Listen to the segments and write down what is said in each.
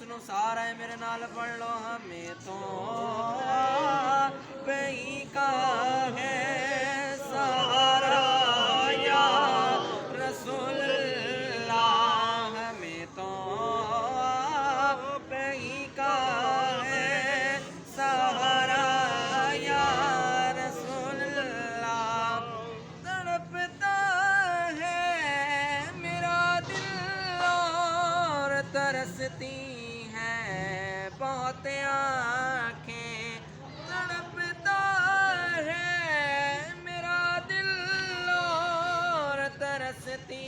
ਨੂੰ ਸਾਰਾ ਹੈ ਮੇਰੇ ਨਾਲ ਪੜ ਲੋ ਹਮੇ ਤੋਂ ਪਈ ਕਾ ਹੈ ਸਹਾਰਾ ਯਾ ਰਸੂਲ ਅੱਲਾਹ ਹਮੇ ਤੋਂ ਪਈ ਕਾ ਹੈ ਸਹਾਰਾ ਯਾ ਰਸੂਲ ਅੱਲਾਹ ਤੜਪਤਾ ਹੈ ਮੇਰਾ ਦਿਲ और तरसती हैं बहुत आँखें तड़पता है मेरा दिल और तरसती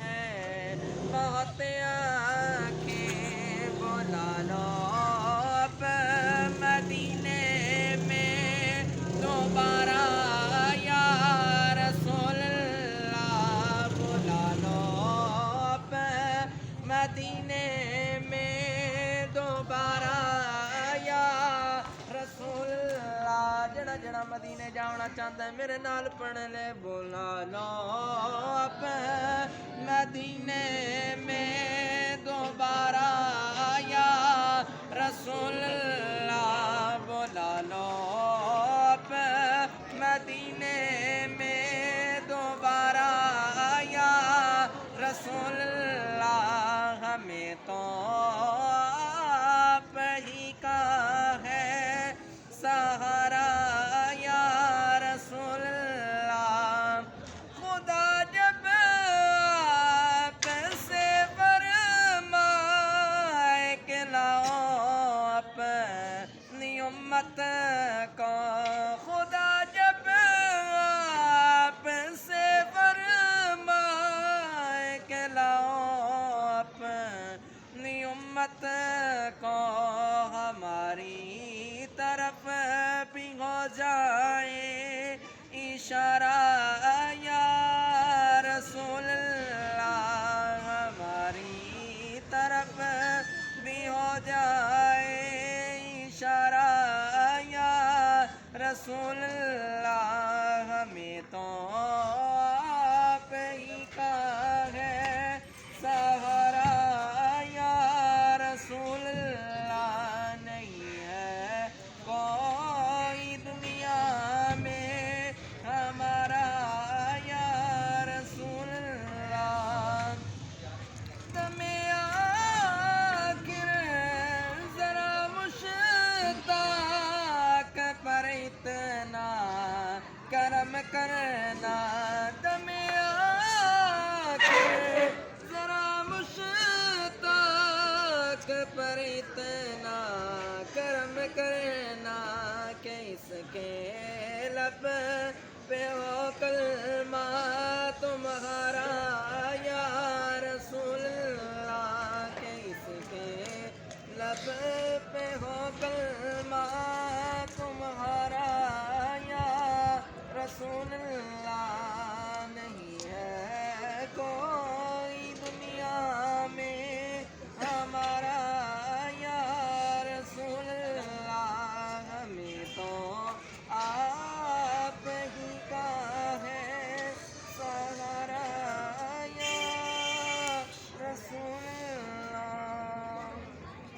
हैं बहुत आँखें बुला लो अब मदीने में दोबारा या रसूल अल्लाह बुला लो अब मदीने में दोबारा या रसूल अल्लाह जड़ा जड़ा मदीने जाना चाहता है मेरे नाल पढ़ ले बुला लो अब मदीने में